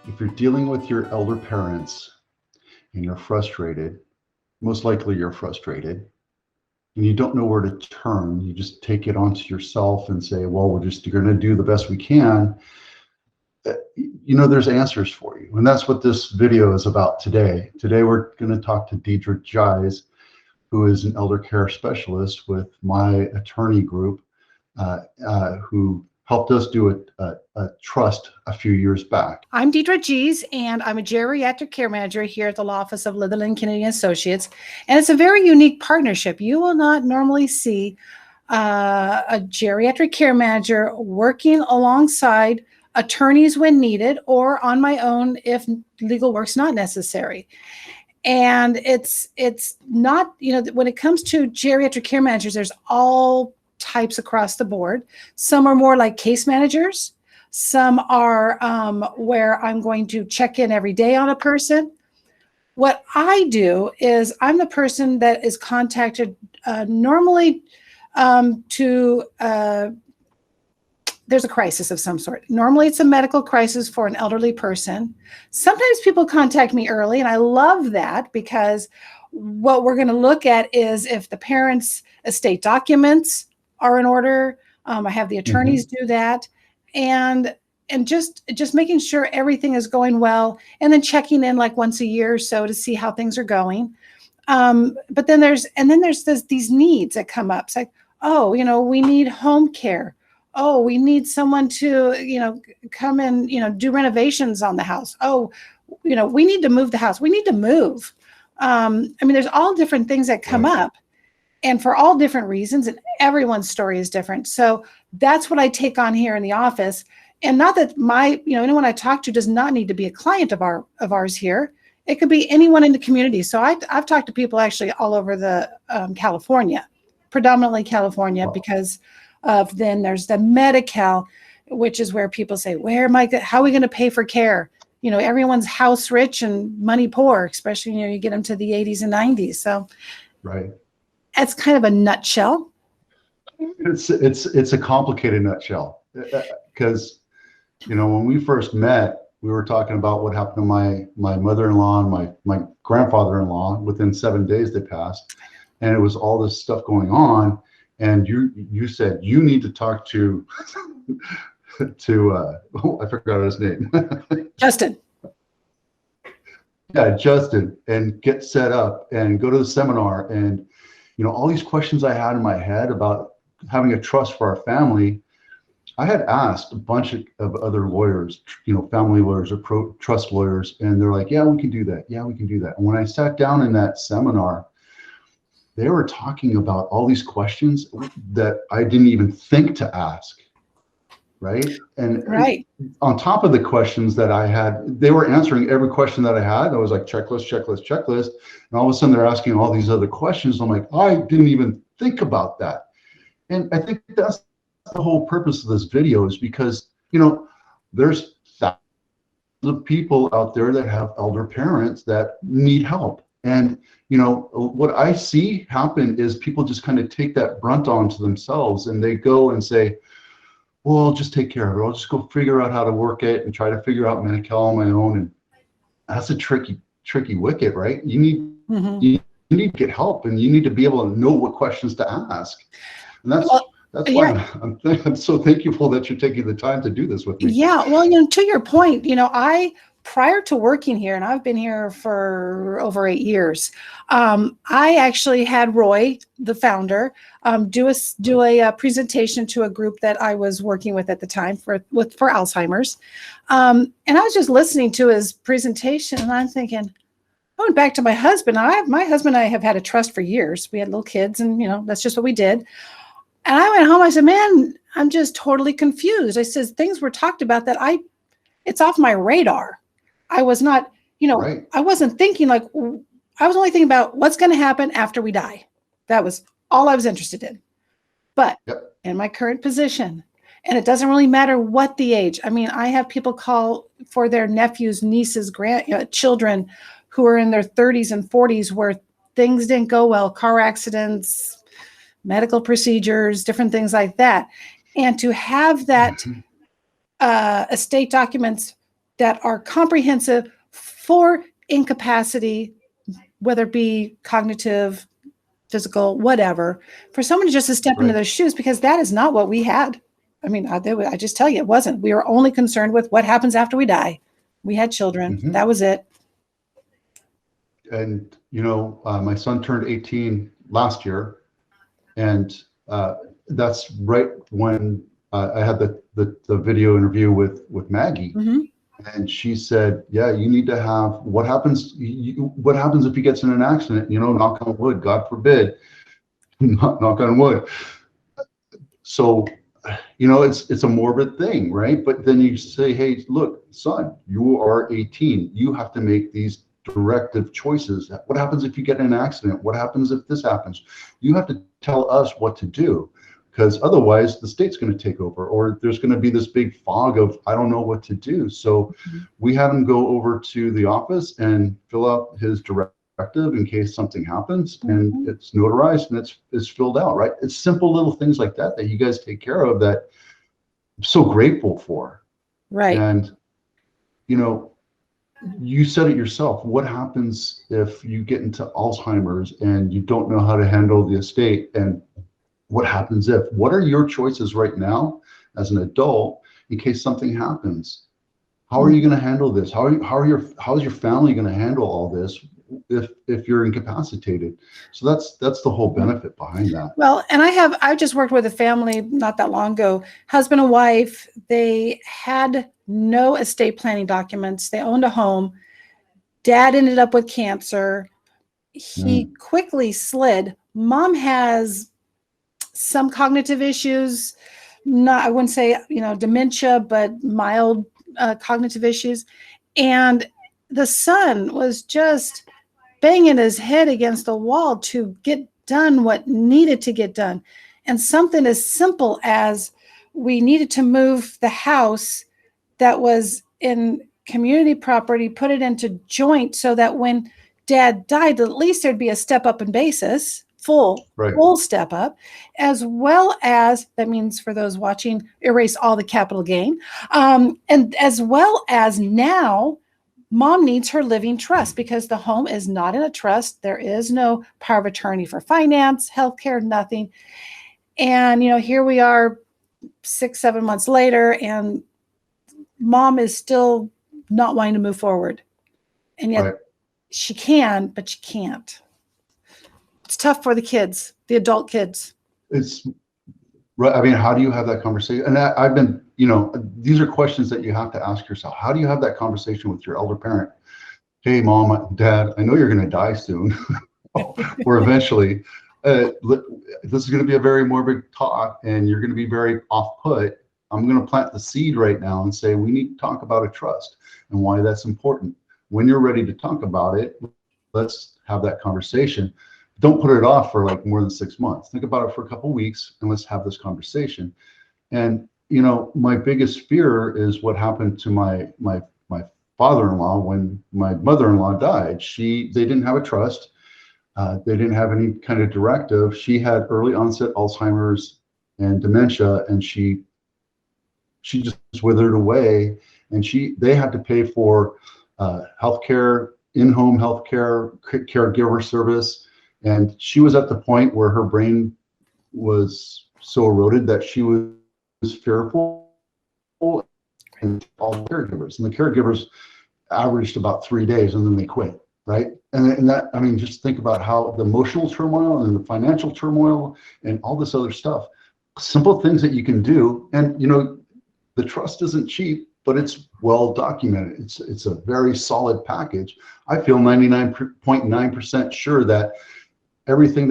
If you're dealing with your elder parents and you're frustrated, most likely you're frustrated, and you don't know where to turn, you just take it onto yourself and say, well, we're just going to do the best we can. There's answers for you. And that's what this video is about today. Today, we're going to talk to Dedra Jize, who is an elder care specialist with my attorney group, who helped us do a trust a few years back. I'm Dedra Jize, and I'm a geriatric care manager here at the law office of Litherland, Kennedy & Associates. And it's a very unique partnership. You will not normally see a geriatric care manager working alongside attorneys when needed, or on my own if legal work's not necessary. And it's not, when it comes to geriatric care managers, there's all types across the board. Some are more like case managers. Some are where I'm going to check in every day on a person. What I do is I'm the person that is contacted normally there's a crisis of some sort. Normally it's a medical crisis for an elderly person. Sometimes people contact me early, and I love that, because what we're going to look at is if the parents' estate documents are in order. I have the attorneys do that, and just making sure everything is going well, and then checking in like once a year or so to see how things are going. But then there's these needs that come up. It's like, oh, we need home care. Oh, we need someone to, come and, do renovations on the house. Oh, we need to move the house. We need to move. There's all different things that come up, and for all different reasons, and everyone's story is different. So that's what I take on here in the office. And not that anyone I talk to does not need to be a client of ours here. It could be anyone in the community. So I've talked to people actually all over the California, predominantly California, because then there's the Medi-Cal, which is where people say, how are we going to pay for care? Everyone's house rich and money poor, especially, you get them to the 80s and 90s. So right. That's kind of a nutshell. It's a complicated nutshell, because, when we first met, we were talking about what happened to my mother-in-law and my grandfather-in-law. Within 7 days they passed, and it was all this stuff going on. And you said you need to talk to I forgot his name. Justin. Yeah, Justin, and get set up and go to the seminar. And all these questions I had in my head about having a trust for our family, I had asked a bunch of other lawyers, family lawyers or trust lawyers, and they're like, yeah, we can do that. Yeah, we can do that. And when I sat down in that seminar, they were talking about all these questions that I didn't even think to ask, right? And on top of the questions that I had, they were answering every question that I had. I was like, checklist, checklist, checklist. And all of a sudden they're asking all these other questions. I'm like, I didn't even think about that. And I think that's the whole purpose of this video, is because, there's thousands of people out there that have elder parents that need help. And what I see happen is people just kind of take that brunt onto themselves, and they go and say, well, I'll just take care of it. I'll just go figure out how to work it and try to figure out Medi-Cal on my own. And that's a tricky wicket, right? You need to get help, and you need to be able to know what questions to ask. And that's why I'm so thankful that you're taking the time to do this with me. Yeah, well, to your point, prior to working here, and I've been here for over 8 years, I actually had Roy, the founder, do a presentation to a group that I was working with at the time for Alzheimer's. And I was just listening to his presentation, and I'm thinking, I went back to my husband. My husband and I have had a trust for years. We had little kids, and that's just what we did. And I went home. I said, man, I'm just totally confused. I said, things were talked about that it's off my radar. I was not, I wasn't thinking I was only thinking about what's going to happen after we die. That was all I was interested in. But in my current position, and it doesn't really matter what the age. I have people call for their nephews, nieces, children who are in their 30s and 40s where things didn't go well, car accidents, medical procedures, different things like that. And to have that estate documents that are comprehensive for incapacity, whether it be cognitive, physical, whatever, for someone to just to step into those shoes, because that is not what we had. I mean, I just tell you, it wasn't. We were only concerned with what happens after we die. We had children. Mm-hmm. That was it. And, my son turned 18 last year, and that's right when I had the video interview with Maggie. Mm-hmm. And she said, yeah, you need to have, what happens if he gets in an accident, knock on wood, God forbid, knock on wood. So, it's a morbid thing, right? But then you say, hey, look, son, you are 18. You have to make these directive choices. What happens if you get in an accident? What happens if this happens? You have to tell us what to do, because otherwise the state's going to take over, or there's going to be this big fog of, I don't know what to do. So we had him go over to the office and fill out his directive in case something happens, and it's notarized and it's filled out, right? It's simple little things like that you guys take care of that I'm so grateful for. Right. And, you said it yourself. What happens if you get into Alzheimer's and you don't know how to handle the estate? And what happens if? What are your choices right now as an adult in case something happens? How are you going to handle this? How is your family going to handle all this if you're incapacitated? So that's the whole benefit behind that. Well, and I just worked with a family not that long ago, husband and wife. They had no estate planning documents. They owned a home. Dad ended up with cancer. He quickly slid. Mom has some cognitive issues, I wouldn't say, dementia, but mild cognitive issues. And the son was just banging his head against the wall to get done what needed to get done. And something as simple as we needed to move the house that was in community property, put it into joint so that when Dad died, at least there'd be a step up in basis, full step up, as well as, that means for those watching, erase all the capital gain. And as well as now, Mom needs her living trust because the home is not in a trust. There is no power of attorney for finance, healthcare, nothing. And, here we are 6-7 months later, and Mom is still not wanting to move forward. And yet she can, but she can't. It's tough for the kids, the adult kids. It's right. I mean, how do you have that conversation? And I've been, these are questions that you have to ask yourself. How do you have that conversation with your elder parent? Hey, Mom, Dad, I know you're going to die soon or eventually. This is going to be a very morbid talk and you're going to be very off-put. I'm going to plant the seed right now and say, we need to talk about a trust and why that's important. When you're ready to talk about it, let's have that conversation. Don't put it off for like more than 6 months. Think about it for a couple of weeks and let's have this conversation. And, my biggest fear is what happened to my father-in-law when my mother-in-law died. They didn't have a trust. They didn't have any kind of directive. She had early onset Alzheimer's and dementia, and she just withered away. And they had to pay for healthcare, in-home healthcare, caregiver service. And she was at the point where her brain was so eroded that she was fearful, and all the caregivers. And the caregivers averaged about 3 days and then they quit, right? And that, I mean, just think about how the emotional turmoil and the financial turmoil and all this other stuff, simple things that you can do. And, the trust isn't cheap, but it's well documented. It's a very solid package. I feel 99.9% sure that anything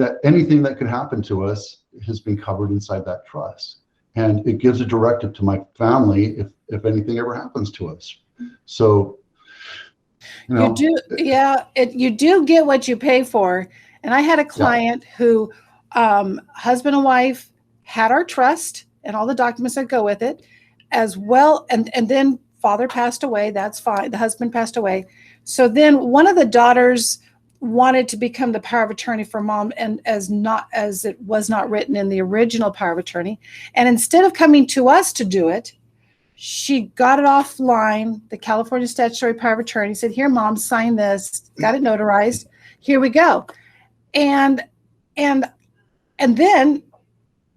that could happen to us has been covered inside that trust. And it gives a directive to my family if anything ever happens to us. So, you do get what you pay for. And I had a client who, husband and wife had our trust and all the documents that go with it as well. And then father passed away. That's fine. The husband passed away. So then one of the daughters wanted to become the power of attorney for mom, and as it was not written in the original power of attorney. And instead of coming to us to do it, She got it offline, the California statutory power of attorney, said, here, Mom, sign this, got it notarized. Here we go. And then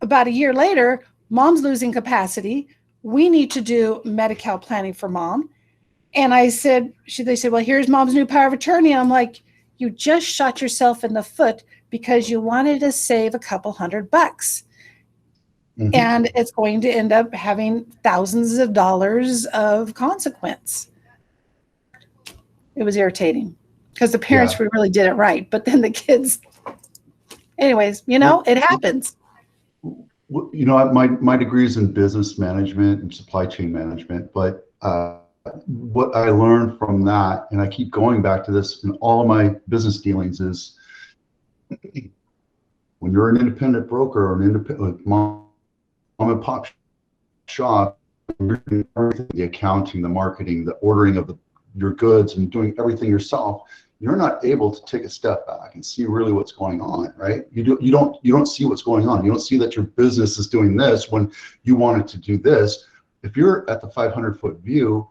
about a year later, Mom's losing capacity. We need to do Medi-Cal planning for Mom. And I said, they said, well, here's Mom's new power of attorney. And I'm like, you just shot yourself in the foot because you wanted to save a couple $100. Mm-hmm. And it's going to end up having thousands of dollars of consequence. It was irritating because the parents really did it right. But then the kids, anyways, it happens. My degree is in business management and supply chain management, but what I learned from that, and I keep going back to this in all of my business dealings, is when you're an independent broker or an independent mom and pop shop, the accounting, the marketing, the ordering of your goods, and doing everything yourself, you're not able to take a step back and see really what's going on, right? You don't see what's going on. You don't see that your business is doing this when you want it to do this. If you're at the 500-foot view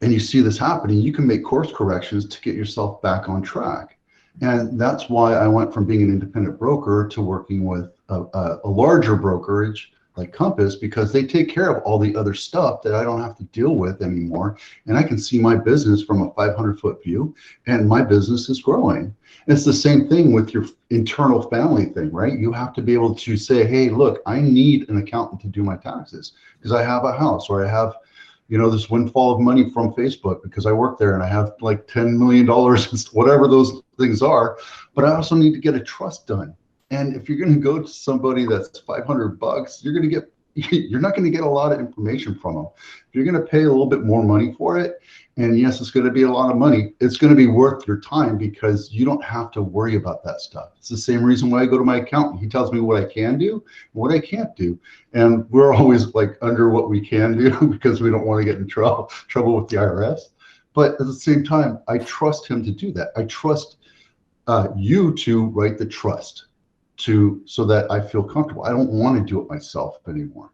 and you see this happening, you can make course corrections to get yourself back on track. And that's why I went from being an independent broker to working with a larger brokerage like Compass, because they take care of all the other stuff that I don't have to deal with anymore. And I can see my business from a 500-foot view, and my business is growing. It's the same thing with your internal family thing, right? You have to be able to say, hey, look, I need an accountant to do my taxes because I have a house, or I have, this windfall of money from Facebook because I work there and I have like $10 million, whatever those things are. But I also need to get a trust done. And if you're going to go to somebody that's $500, you're not going to get a lot of information from them. If you're going to pay a little bit more money for it, and yes, it's going to be a lot of money, it's going to be worth your time because you don't have to worry about that stuff. It's the same reason why I go to my accountant. He tells me what I can do and what I can't do. And we're always like under what we can do because we don't want to get in trouble with the IRS. But at the same time, I trust him to do that. I trust you to write the trust so that I feel comfortable. I don't want to do it myself anymore,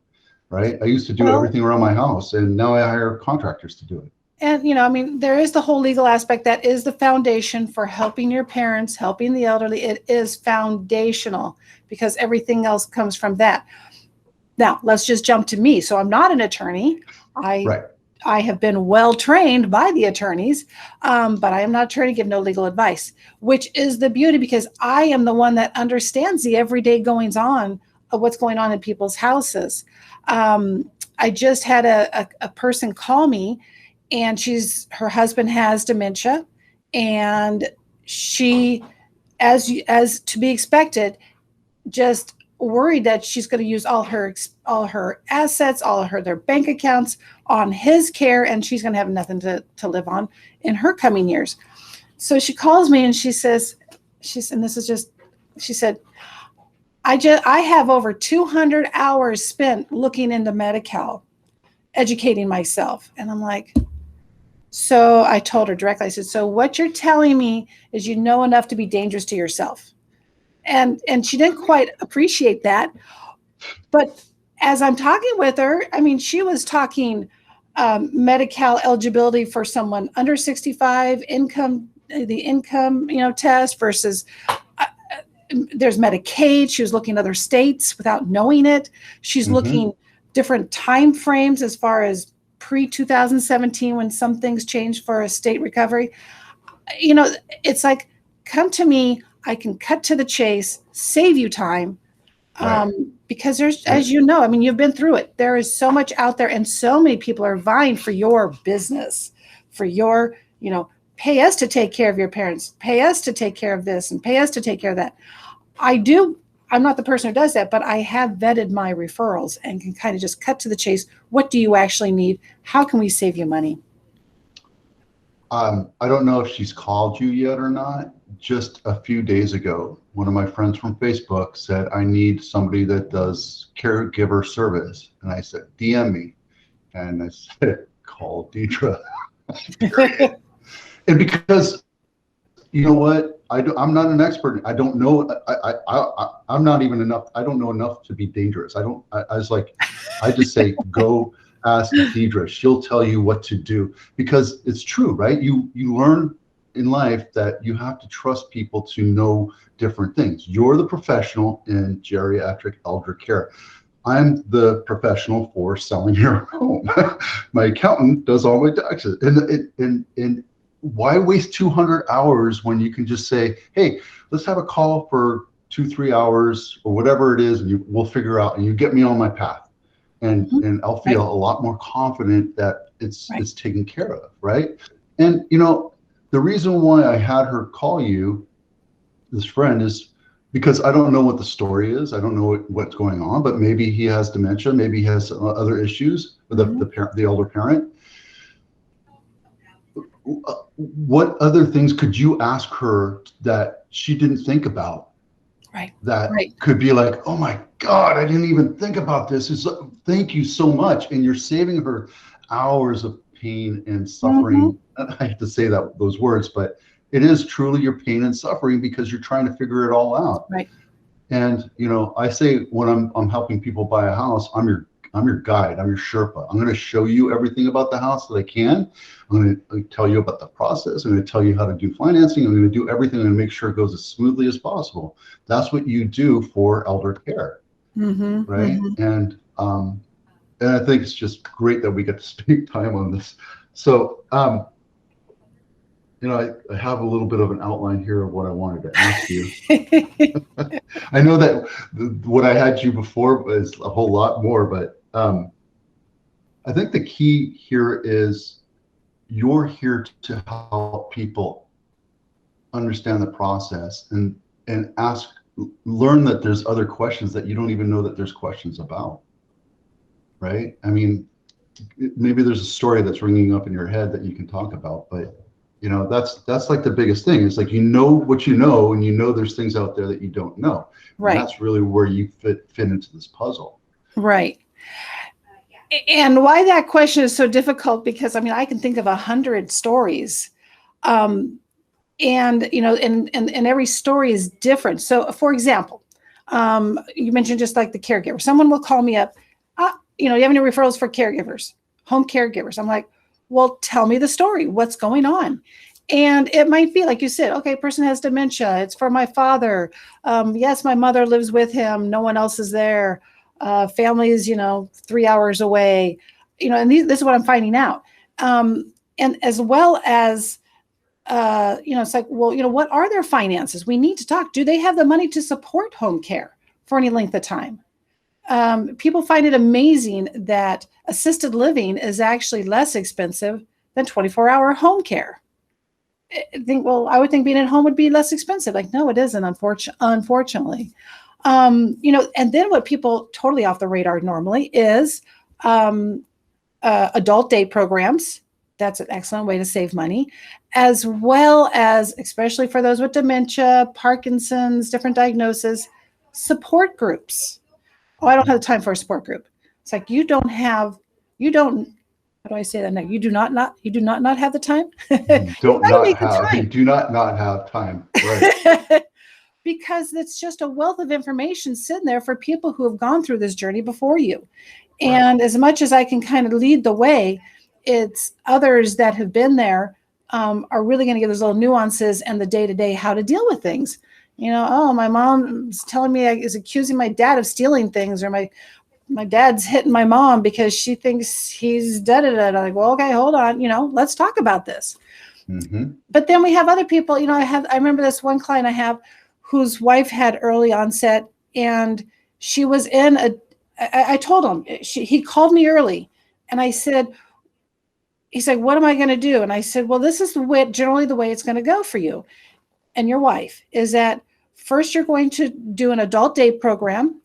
right? I used to do everything around my house, and now I hire contractors to do it. And, there is the whole legal aspect that is the foundation for helping your parents, helping the elderly. It is foundational because everything else comes from that. Now, let's just jump to me. So I'm not an attorney. I have been well trained by the attorneys, but I am not trying to give no legal advice, which is the beauty because I am the one that understands the everyday goings on of what's going on in people's houses. I just had a person call me, and her husband has dementia, and she, as to be expected, just worried that she's going to use all her assets, their bank accounts on his care, and she's going to have nothing to live on in her coming years. So she calls me and she said, I have over 200 hours spent looking into Medi-Cal, educating myself. And I'm like, so I told her directly, I said, so what you're telling me is you know enough to be dangerous to yourself. And she didn't quite appreciate that. But as I'm talking with her, she was talking Medi-Cal eligibility for someone under 65, the income, test versus there's Medicaid. She was looking at other states without knowing it. She's looking different time frames as far as pre-2017 when some things changed for a state recovery. It's like, come to me. I can cut to the chase, save you time, because there's, as you know, you've been through it. There is so much out there, and so many people are vying for your business, for your, pay us to take care of your parents, pay us to take care of this, and pay us to take care of that. I'm not the person who does that, but I have vetted my referrals and can kind of just cut to the chase. What do you actually need? How can we save you money? I don't know if she's called you yet or not. Just a few days ago, one of my friends from Facebook said, I need somebody that does caregiver service. And I said, DM me. And I said, call Dedra. And because, you know what? I'm not an expert. I don't know. I'm not even enough. I don't know enough to be dangerous. I just say, go ask Dedra. She'll tell you what to do, because it's true, right? You learn in life that you have to trust people to know different things. You're the professional in geriatric elder care. I'm the professional for selling your home. My accountant does all my taxes. And why waste 200 hours when you can just say, hey, let's have a call for 2-3 hours or whatever it is, and we'll figure out, and you get me on my path. And I'll feel a lot more confident that it's taken care of, right? And the reason why I had her call you, this friend, is because I don't know what the story is. I don't know what's going on, but maybe he has dementia. Maybe he has other issues with the elder parent. What other things could you ask her that she didn't think about? That could be like, oh my God, I didn't even think about this. Thank you so much. And you're saving her hours of pain and suffering. I hate to say those words, but it is truly your pain and suffering because you're trying to figure it all out. Right. And I say when I'm helping people buy a house, I'm your guide. I'm your Sherpa. I'm going to show you everything about the house that I can. I'm going to tell you about the process. I'm going to tell you how to do financing. I'm going to do everything and make sure it goes as smoothly as possible. That's what you do for elder care, right? And I think it's just great that we get to spend time on this. So, I have a little bit of an outline here of what I wanted to ask you. I know that what I had you before was a whole lot more, but I think the key here is you're here to help people understand the process and learn that there's other questions that you don't even know that there's questions about, right? I mean, maybe there's a story that's ringing up in your head that you can talk about, but that's like the biggest thing. It's like, what you know, and there's things out there that you don't know. Right. And that's really where you fit into this puzzle. Right. And why that question is so difficult, because I can think of 100 stories. And every story is different. So for example, you mentioned just like the caregiver, someone will call me up, you have any referrals for caregivers, home caregivers? I'm like, well, tell me the story. What's going on? And it might be, like you said, okay, person has dementia. It's for my father. Yes, my mother lives with him. No one else is there. Family is, 3 hours away. This is what I'm finding out. And as well as, it's like, well, what are their finances? We need to talk. Do they have the money to support home care for any length of time? People find it amazing that assisted living is actually less expensive than 24-hour home care. I would think being at home would be less expensive. Like, no, it isn't, unfortunately. And then what people totally off the radar normally is adult day programs. That's an excellent way to save money, as well as, especially for those with dementia, Parkinson's, different diagnoses, support groups. Oh, I don't have the time for a support group. It's like, how do I say that now? You do not have the time? You do not have time. Right. Because it's just a wealth of information sitting there for people who have gone through this journey before you. And as much as I can kind of lead the way, it's others that have been there are really going to give those little nuances and the day-to-day how to deal with things. My mom's telling me is accusing my dad of stealing things, or my dad's hitting my mom because she thinks he's da-da-da. I'm like, well, okay, hold on. Let's talk about this. But then we have other people, I remember this one client I have whose wife had early onset, and she was I told him, he called me early, and he said, what am I going to do? And I said, well, this is generally the way it's going to go for you and your wife, is that first you're going to do an adult day program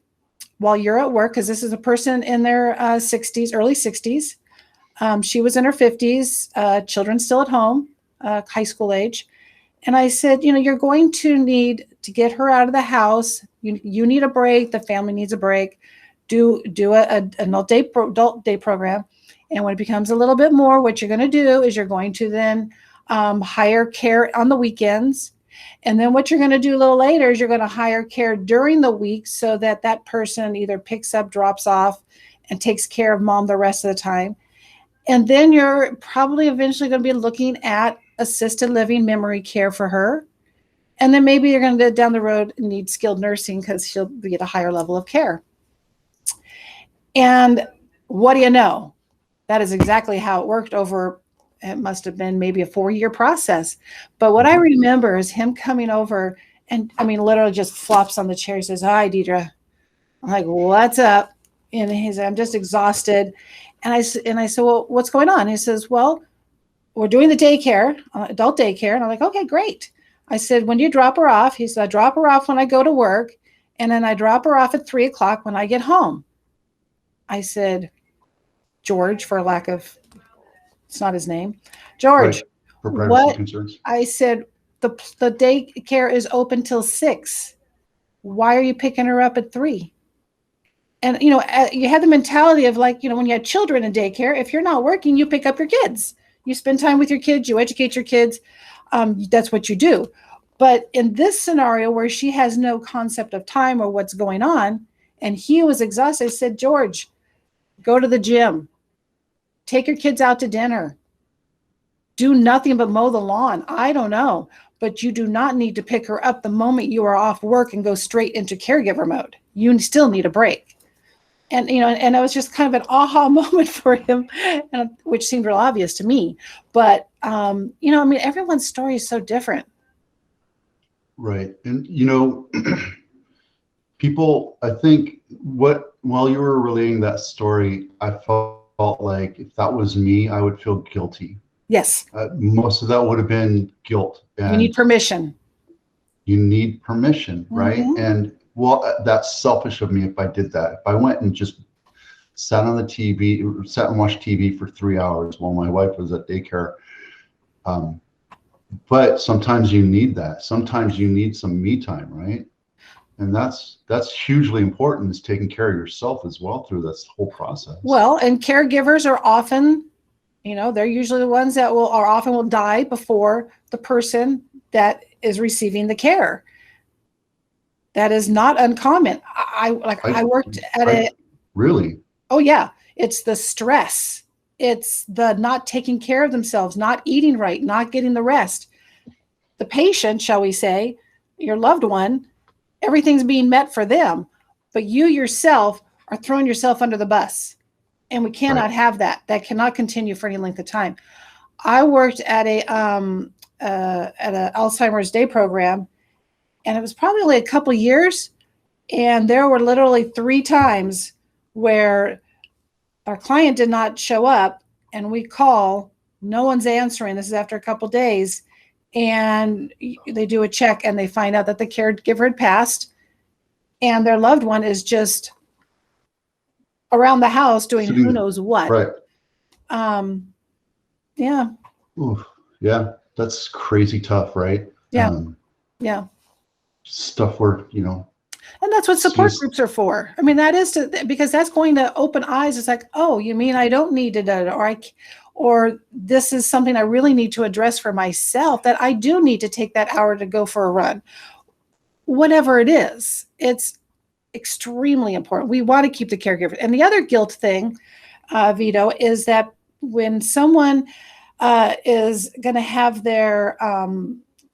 while you're at work, because this is a person in their 60s, early 60s. She was in her 50s, children still at home, high school age. And I said, you're going to need to get her out of the house. You need a break. The family needs a break. Do an adult day program. And when it becomes a little bit more, what you're going to do is you're going to then hire care on the weekends. And then what you're going to do a little later is you're going to hire care during the week so that person either picks up, drops off, and takes care of mom the rest of the time. And then you're probably eventually going to be looking at assisted living memory care for her. And then maybe you're going to down the road need skilled nursing because she'll be at a higher level of care. And what do you know? That is exactly how it worked over, it must have been maybe a 4-year process. But what I remember is him coming over and, I mean, literally just flops on the chair. He says, "Hi, Dedra." I'm like, "What's up?" And he said, "I'm just exhausted." And I said, "Well, what's going on?" He says, "Well, we're doing the daycare, adult daycare." And I'm like, "Okay, great." I said, "When do you drop her off?" He said, "I drop her off when I go to work. And then I drop her off at 3:00 when I get home." I said, "George," for lack of, it's not his name. "George, Right. For privacy what?" concerns. I said, the daycare is open till 6. Why are you picking her up at 3? And, you had the mentality of like, when you had children in daycare, if you're not working, you pick up your kids. You spend time with your kids, you educate your kids. That's what you do. But in this scenario where she has no concept of time or what's going on, and he was exhausted, I said, "George, go to the gym. Take your kids out to dinner. Do nothing but mow the lawn. I don't know. But you do not need to pick her up the moment you are off work and go straight into caregiver mode. You still need a break." And, and it was just kind of an aha moment for him, which seemed real obvious to me. But, everyone's story is so different. Right. And, people, I think while you were relaying that story, I felt like if that was me, I would feel guilty. Yes. Most of that would have been guilt. And you need permission. You need permission, right? Mm-hmm. And that's selfish of me if I did that. If I went and just sat on the TV, sat and watched TV for 3 hours while my wife was at daycare. But sometimes you need that. Sometimes you need some me time, right? And that's hugely important, is taking care of yourself as well through this whole process. Well, and caregivers are often, they're usually the ones that often will die before the person that is receiving the care. That is not uncommon. I worked at Really? Oh yeah. It's the stress. It's the not taking care of themselves, not eating right, not getting the rest. The patient, shall we say, your loved one, everything's being met for them, but you yourself are throwing yourself under the bus. And we cannot have that. That cannot continue for any length of time. I worked at a Alzheimer's Day program, and it was probably only a couple of years. And there were literally 3 times where our client did not show up, and we call, no one's answering. This is after a couple of days. And they do a check and they find out that the caregiver had passed and their loved one is just around the house doing who knows what. Right. Yeah. Ooh, yeah. That's crazy tough, right? Yeah. Yeah. Stuff where, and that's what support groups are for. I mean, that is because that's going to open eyes. It's like, oh, you mean I don't need to, or this is something I really need to address for myself, that I do need to take that hour to go for a run. Whatever it is, it's extremely important. We want to keep the caregiver. And the other guilt thing, Vito, is that when someone is going to have their,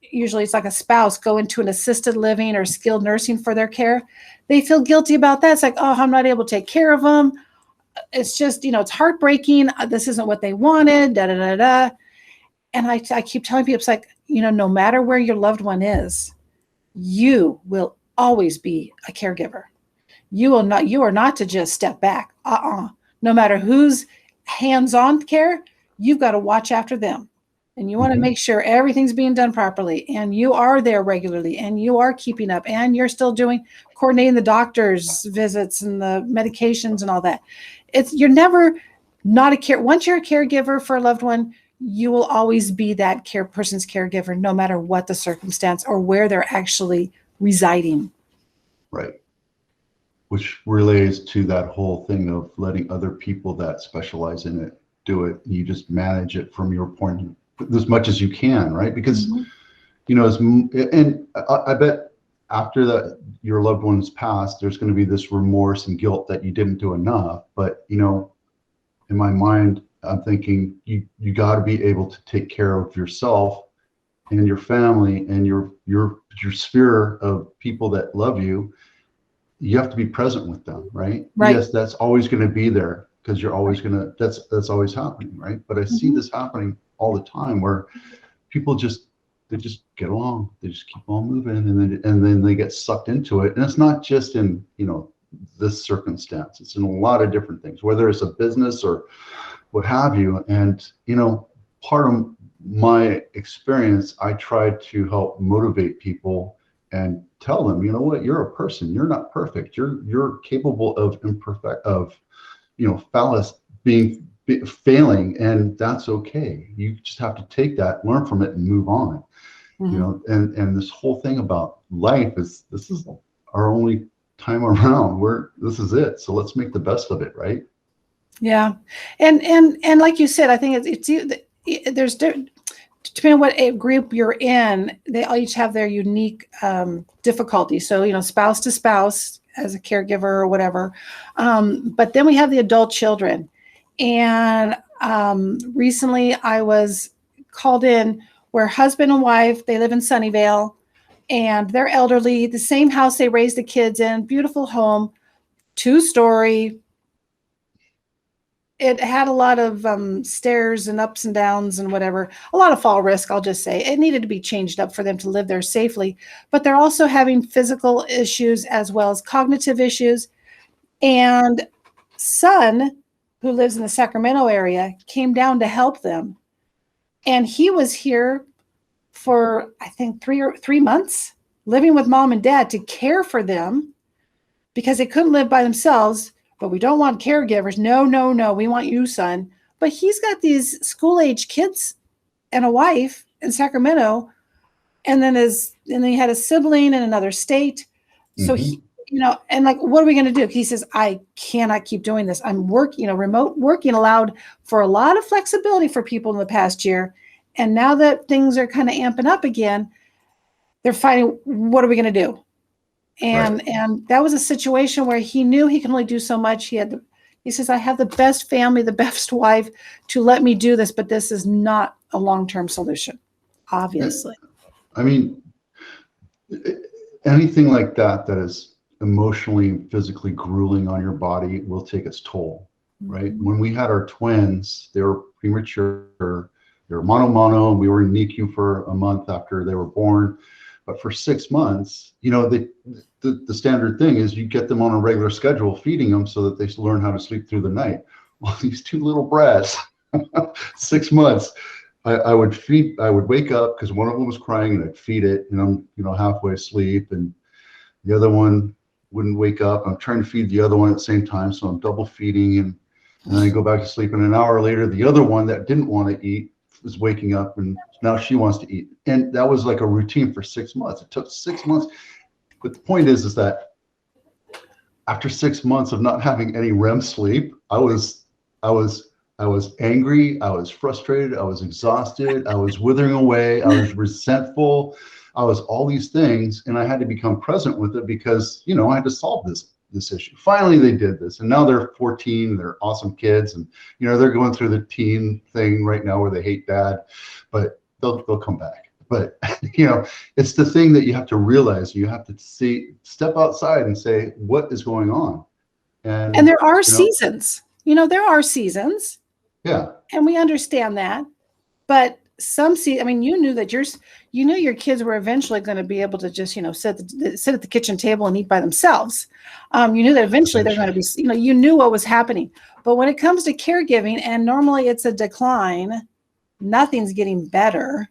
usually it's like a spouse, go into an assisted living or skilled nursing for their care, they feel guilty about that. It's like, oh, I'm not able to take care of them. It's just, it's heartbreaking. This isn't what they wanted, da, da, da, da. And I keep telling people, it's like, no matter where your loved one is, you will always be a caregiver. You are not to just step back. No matter who's hands-on care, you've got to watch after them. And you want to make sure everything's being done properly, and you are there regularly, and you are keeping up, and you're still coordinating the doctor's visits and the medications and all that. You're never not a care. Once you're a caregiver for a loved one, you will always be that person's caregiver, no matter what the circumstance or where they're actually residing. Right. Which relates to that whole thing of letting other people that specialize in it do it. You just manage it from your point of view as much as you can, right? Because, and I bet after that, your loved one's passed, there's going to be this remorse and guilt that you didn't do enough. But, you know, in my mind, I'm thinking you got to be able to take care of yourself and your family and your sphere of people that love you. You have to be present with them, right? Right. Yes, that's always going to be there because you're always going to, that's always happening, right? But I see this happening all the time where people they just get along, they just keep on moving, and then they get sucked into it. And it's not just in, you know, this circumstance, it's in a lot of different things, whether it's a business or what have you. And, you know, part of my experience, I try to help motivate people and tell them, you know what, you're a person, you're not perfect, you're capable of you know, failing, and that's okay. You just have to take that, learn from it, and move on. You know, and this whole thing about life is, this is our only time around. This is it. So let's make the best of it, right? Yeah, and like you said, I think there's depending on what group you're in, they all each have their unique difficulties. So, you know, spouse to spouse as a caregiver or whatever. But then we have the adult children. And recently I was called in where husband and wife, they live in Sunnyvale, and they're elderly, the same house they raised the kids in, beautiful home, 2-story. It had a lot of stairs and ups and downs and whatever, a lot of fall risk, I'll just say. It needed to be changed up for them to live there safely. But they're also having physical issues as well as cognitive issues. And son, who lives in the Sacramento area, came down to help them. And he was here for, I think, 3 months, living with mom and dad to care for them because they couldn't live by themselves. But we don't want caregivers. No, we want you, son. But he's got these school-age kids and a wife in Sacramento, and then he had a sibling in another state. So he, you know, and like, what are we going to do? He says, I cannot keep doing this. I'm working, you know, remote working allowed for a lot of flexibility for people in the past year. And now that things are kind of amping up again, they're fighting, what are we going to do? And that was a situation where he knew he can only do so much. He says, I have the best family, the best wife to let me do this, but this is not a long-term solution, obviously. I mean, anything like that is emotionally and physically grueling on your body will take its toll, right? When we had our twins, they were premature, they were mono, and we were in NICU for a month after they were born. But for 6 months, you know, the standard thing is you get them on a regular schedule, feeding them so that they learn how to sleep through the night. Well, these two little brats, 6 months, I would wake up because one of them was crying and I'd feed it, and I'm, you know, halfway asleep, and the other one wouldn't wake up. I'm trying to feed the other one at the same time, so I'm double feeding, and then I go back to sleep. And an hour later, the other one that didn't want to eat is waking up, and now she wants to eat. And that was like a routine for 6 months. It took 6 months. But the point is that after 6 months of not having any REM sleep, I was angry, I was frustrated, I was exhausted, I was withering away, I was resentful, I was all these things, and I had to become present with it because, you know, I had to solve this issue. Finally, they did this, and now they're 14, they're awesome kids, and, you know, they're going through the teen thing right now where they hate dad, but they'll come back. But, you know, it's the thing that you have to realize. You have to step outside and say, what is going on? And there are seasons. You know, there are seasons. Yeah. And we understand that. But I mean, you knew that your kids were eventually going to be able to just, you know, sit at the kitchen table and eat by themselves. You knew that eventually they're going to be, you know, you knew what was happening. But when it comes to caregiving, and normally it's a decline, nothing's getting better.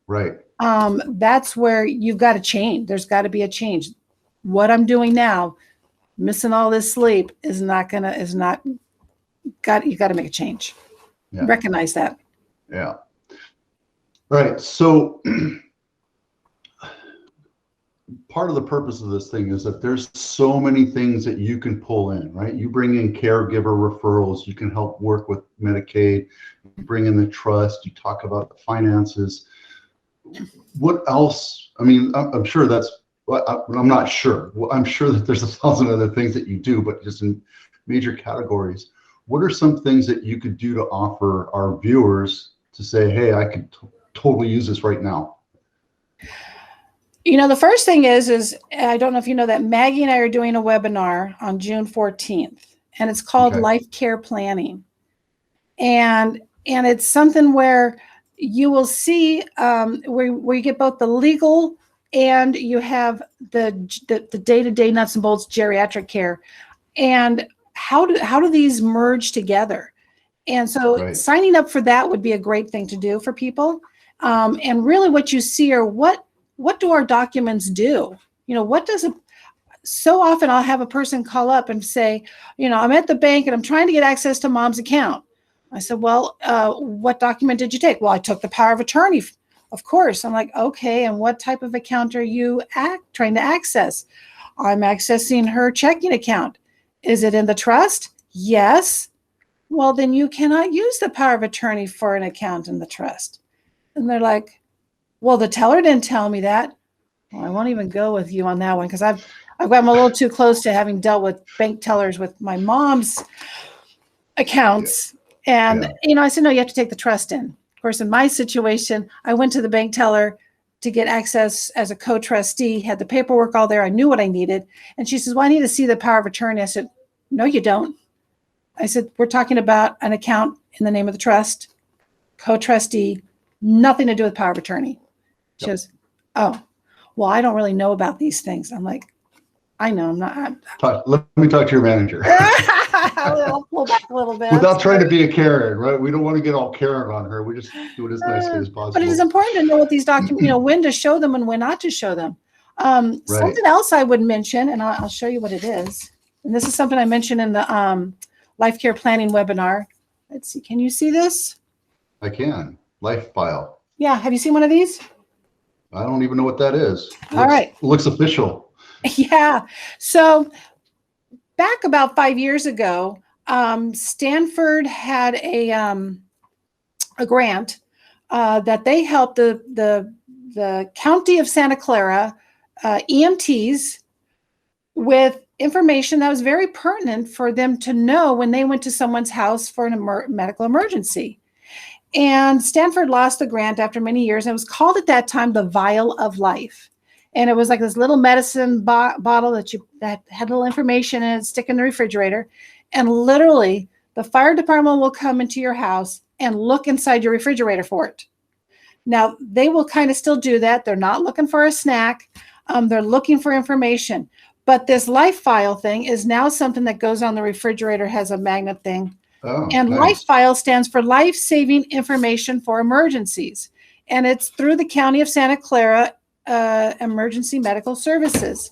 Right. That's where you've got to change. There's got to be a change. What I'm doing now, missing all this sleep you got to make a change. Yeah. Recognize that. Yeah. Right. So part of the purpose of this thing is that there's so many things that you can pull in, right? You bring in caregiver referrals, you can help work with Medicaid, you bring in the trust, you talk about the finances. What else? I mean, I'm sure that's well, I'm not sure. Well, I'm sure that there's 1,000 other things that you do, but just in major categories, what are some things that you could do to offer our viewers to say, hey, I could totally use this right now? The first thing is I don't know if you know that Maggie and I are doing a webinar on June 14th, and it's called Life Care Planning. And it's something where you will see where you get both the legal and you have the day-to-day nuts and bolts geriatric care. And how do these merge together? And so signing up for that would be a great thing to do for people. And really what you see are what do our documents do? What does it? So often I'll have a person call up and say, I'm at the bank and I'm trying to get access to mom's account. I said, well, what document did you take? Well, I took the power of attorney, of course. I'm like, okay, and what type of account are you trying to access? I'm accessing her checking account. Is it in the trust? Yes. Well, then you cannot use the power of attorney for an account in the trust. And they're like, well, the teller didn't tell me that. Well, I won't even go with you on that one because I'm a little too close to having dealt with bank tellers with my mom's accounts. And, I said, no, you have to take the trust in. Of course, in my situation, I went to the bank teller to get access as a co-trustee, had the paperwork all there. I knew what I needed. And she says, well, I need to see the power of attorney. I said, no, you don't. I said, we're talking about an account in the name of the trust, co-trustee, nothing to do with power of attorney. She goes, oh, well, I don't really know about these things. I'm like, I know, I'm not. Let me talk to your manager. I'll pull back a little bit. Without trying to be a Karen, right? We don't want to get all Karen on her. We just do it as nicely as possible. But it is important to know what these documents, when to show them and when not to show them. Something else I would mention, and I'll show you what it is. And this is something I mentioned in the Life Care Planning webinar. Let's see, can you see this? I can. Life file. Yeah, have you seen one of these? I don't even know what that is. All right. Looks official. Yeah. So back about 5 years ago, Stanford had a grant that they helped the county of Santa Clara EMTs with information that was very pertinent for them to know when they went to someone's house for a medical emergency. And Stanford lost the grant after many years. And it was called at that time the Vial of Life. And it was like this little medicine bottle that had little information in it, stick in the refrigerator. And literally the fire department will come into your house and look inside your refrigerator for it. Now they will kind of still do that. They're not looking for a snack. They're looking for information. But this life file thing is now something that goes on the refrigerator, has a magnet thing. Oh, and nice. Life File stands for Life-Saving Information for Emergencies. And it's through the County of Santa Clara Emergency Medical Services.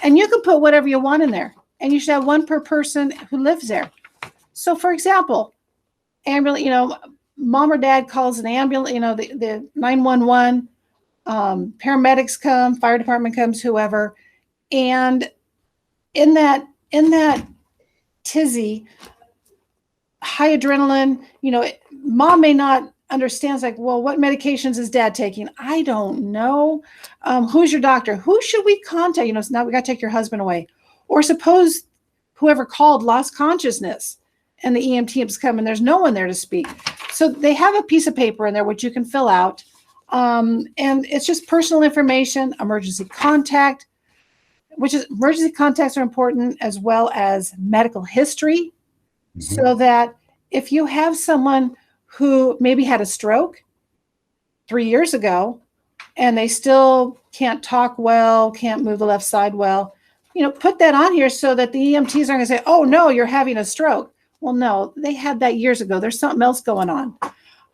And you can put whatever you want in there. And you should have one per person who lives there. So for example, ambulance, mom or dad calls an ambulance, the 911, paramedics come, fire department comes, whoever. And in that tizzy, high adrenaline, mom may not understand. It's like, well, what medications is dad taking? I don't know. Who's your doctor? Who should we contact? So now we got to take your husband away. Or suppose whoever called lost consciousness and the EMTs come and there's no one there to speak. So they have a piece of paper in there which you can fill out. And it's just personal information, emergency contact, emergency contacts are important, as well as medical history. So that if you have someone who maybe had a stroke 3 years ago and they still can't talk well, can't move the left side well, put that on here so that the EMTs aren't going to say, oh, no, you're having a stroke. Well, no, they had that years ago. There's something else going on.